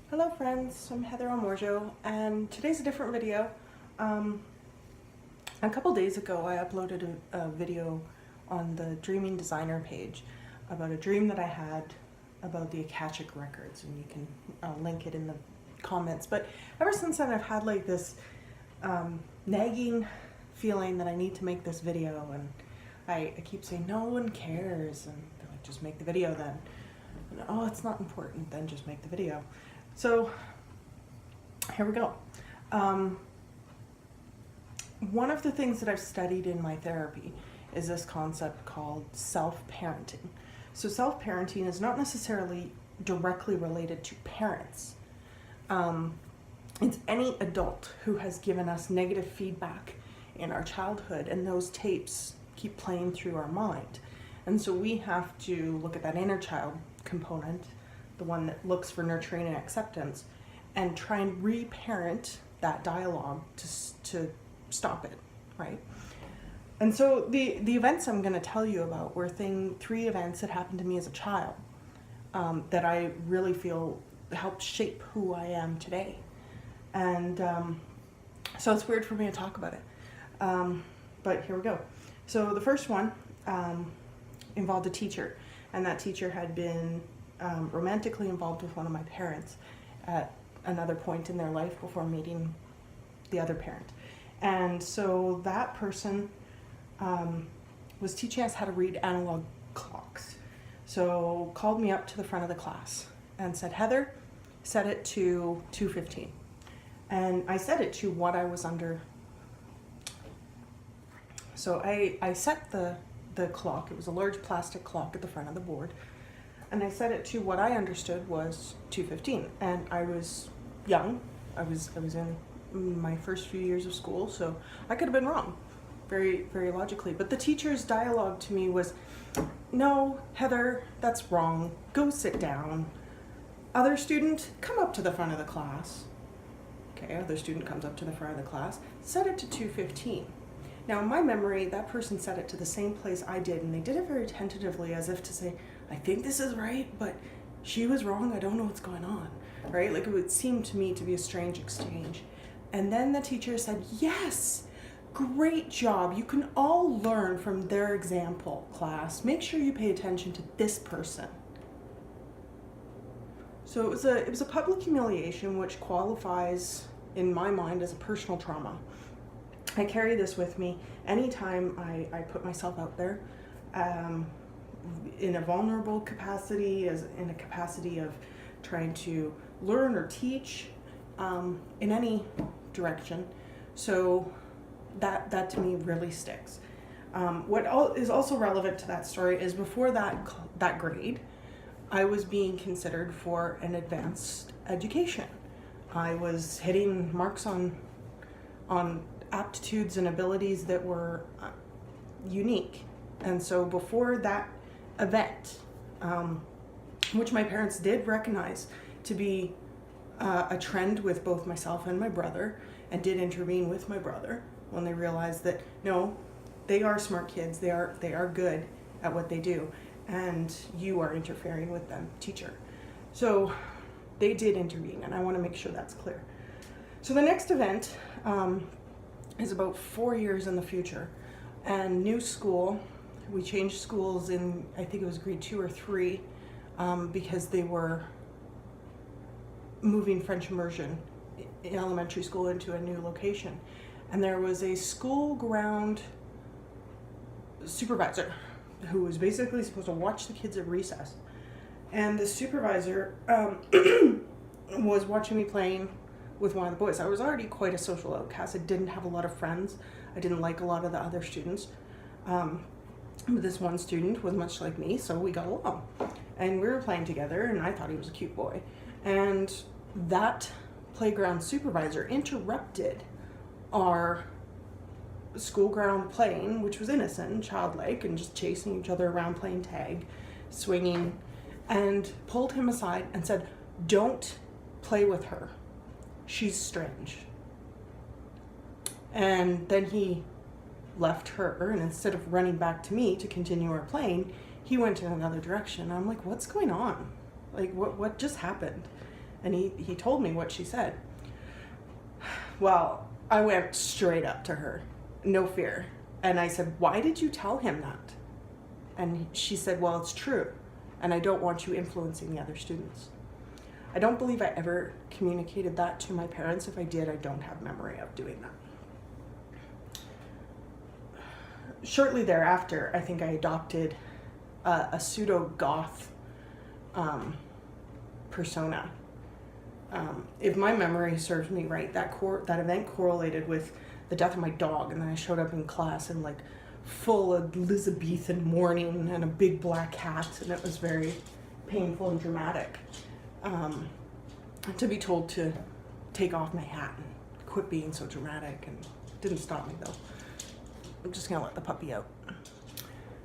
Hello friends, I'm Heather Almorjo, and today's a different video. A couple days ago I uploaded a video on the Dreaming Designer page about a dream that I had about the Akashic Records, and you can link it in the comments. But ever since then I've had like this nagging feeling that I need to make this video, and I keep saying no one cares, and they're like, just make the video then. And, oh, it's not important, then just make the video. So here we go. One of the things that I've studied in my therapy is this concept called self-parenting. So self-parenting is not necessarily directly related to parents. It's any adult who has given us negative feedback in our childhood, and those tapes keep playing through our mind. And so we have to look at that inner child component, the one that looks for nurturing and acceptance, and try and reparent that dialogue to stop it, right? And so the events I'm going to tell you about were three events that happened to me as a child that I really feel helped shape who I am today. And so it's weird for me to talk about it, but here we go. So the first one involved a teacher, and that teacher had been romantically involved with one of my parents at another point in their life before meeting the other parent. And so that person was teaching us how to read analog clocks. So called me up to the front of the class and said, Heather, set it to 2:15. And I set it to what I was under. So I set the clock. It was a large plastic clock at the front of the board. And I set it to what I understood was 2:15. And I was young. I was in my first few years of school, so I could have been wrong, very, very logically. But the teacher's dialogue to me was, no, Heather, that's wrong. Go sit down. Other student, come up to the front of the class. Okay, other student comes up to the front of the class. Set it to 2:15. Now, in my memory, that person set it to the same place I did, and they did it very tentatively, as if to say, I think this is right, but she was wrong, I don't know what's going on, right? Like, it would seem to me to be a strange exchange. And then the teacher said, yes, great job. You can all learn from their example, class. Make sure you pay attention to this person. So it was a public humiliation, which qualifies, in my mind, as a personal trauma. I carry this with me anytime I put myself out there, in a vulnerable capacity, in a capacity of trying to learn or teach, in any direction. So that to me really sticks. What is also relevant to that story is before that grade, I was being considered for an advanced education. I was hitting marks on aptitudes and abilities that were unique. And so before that event, which my parents did recognize to be a trend with both myself and my brother, and did intervene with my brother when they realized that, no, they are smart kids, they are good at what they do, and you are interfering with them, teacher. So they did intervene, and I want to make sure that's clear. So the next event is about 4 years in the future, and new school. We changed schools in, I think it was grade 2 or 3, because they were moving French immersion in elementary school into a new location. And there was a school ground supervisor who was basically supposed to watch the kids at recess. And the supervisor was watching me playing with one of the boys. I was already quite a social outcast. I didn't have a lot of friends. I didn't like a lot of the other students. This one student was much like me, so we got along. And we were playing together, and I thought he was a cute boy. And that playground supervisor interrupted our school ground playing, which was innocent and childlike, and just chasing each other around playing tag, swinging, and pulled him aside and said, don't play with her. She's strange. And then he left her, and instead of running back to me to continue our playing, he went in another direction. I'm like, what's going on? Like, what just happened? And he told me what she said. Well, I went straight up to her, no fear. And I said, why did you tell him that? And she said, well, it's true. And I don't want you influencing the other students. I don't believe I ever communicated that to my parents. If I did, I don't have memory of doing that. Shortly thereafter, I think I adopted a pseudo-goth persona. If my memory serves me right, that event correlated with the death of my dog, and then I showed up in class in like full Elizabethan mourning and a big black hat, and it was very painful and dramatic. To be told to take off my hat and quit being so dramatic, and didn't stop me though. I'm just gonna let the puppy out.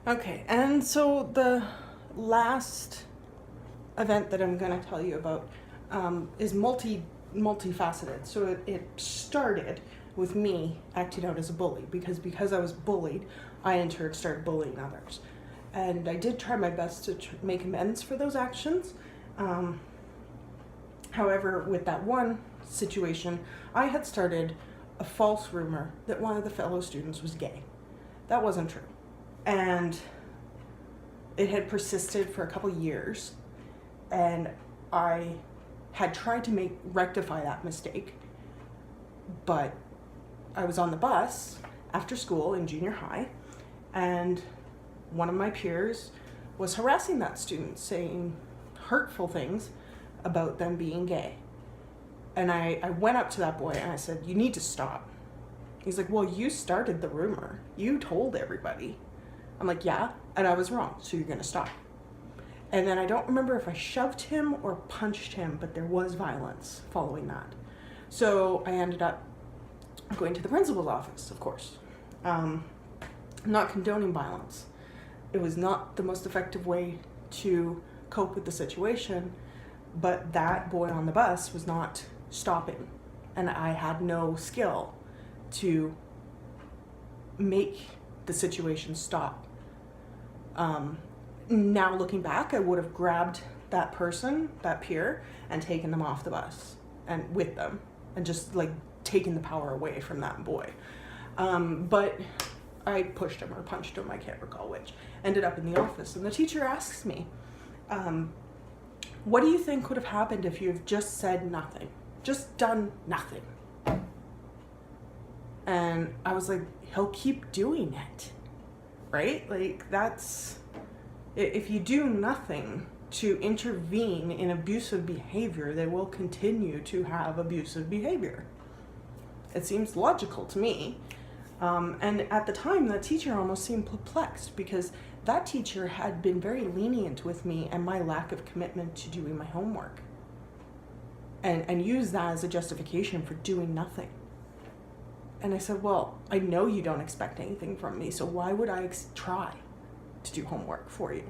Okay, and so the last event that I'm gonna tell you about is multifaceted. So it started with me acting out as a bully because I was bullied, I in turn started bullying others. And I did try my best to make amends for those actions. However, with that one situation, I had started a false rumor that one of the fellow students was gay. That wasn't true. And it had persisted for a couple years, and I had tried to rectify that mistake, but I was on the bus after school in junior high, and one of my peers was harassing that student, saying hurtful things about them being gay. And I went up to that boy and I said, you need to stop. He's like, well, you started the rumor. You told everybody. I'm like, yeah, and I was wrong, so you're gonna stop. And then I don't remember if I shoved him or punched him, but there was violence following that. So I ended up going to the principal's office, of course. Not condoning violence. It was not the most effective way to cope with the situation, but that boy on the bus was not stopping, and I had no skill to make the situation stop. Now looking back, I would have grabbed that person, that peer, and taken them off the bus and with them, and just like taken the power away from that boy. But I pushed him or punched him, I can't recall which. Ended up in the office, and the teacher asks me, what do you think would have happened if you have just said nothing? Just done nothing? And I was like, he'll keep doing it, right? Like, that's, if you do nothing to intervene in abusive behavior, they will continue to have abusive behavior. It seems logical to me. And at the time, that teacher almost seemed perplexed, because that teacher had been very lenient with me and my lack of commitment to doing my homework, and used that as a justification for doing nothing. And I said, well, I know you don't expect anything from me, so why would I try to do homework for you?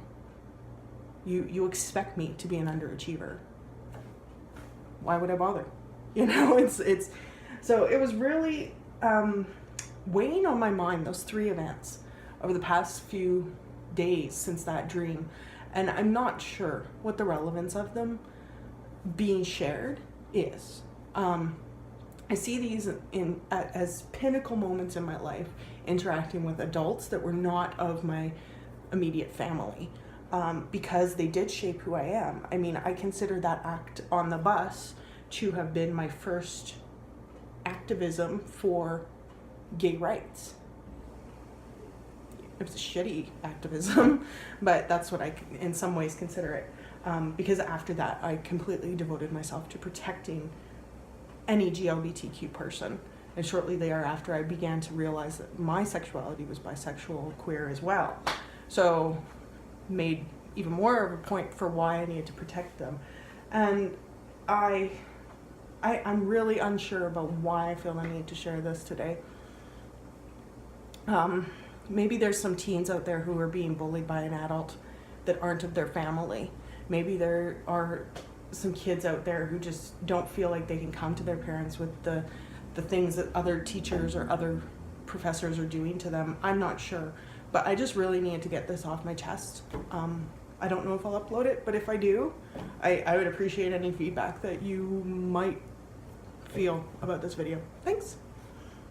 You expect me to be an underachiever. Why would I bother? You know, it's so it was really weighing on my mind, those three events over the past few days since that dream, and I'm not sure what the relevance of them being shared is. I see these as pinnacle moments in my life, interacting with adults that were not of my immediate family, because they did shape who I am. I mean, I consider that act on the bus to have been my first activism for gay rights. It was a shitty activism, but that's what I in some ways consider it, because after that I completely devoted myself to protecting any GLBTQ person, and shortly thereafter I began to realize that my sexuality was bisexual, queer as well, so made even more of a point for why I needed to protect them. And I'm really unsure about why I feel I need to share this today. Maybe there's some teens out there who are being bullied by an adult that aren't of their family. Maybe there are some kids out there who just don't feel like they can come to their parents with the things that other teachers or other professors are doing to them. I'm not sure, but I just really needed to get this off my chest. I don't know if I'll upload it, but if I do, I would appreciate any feedback that you might feel about this video. Thanks.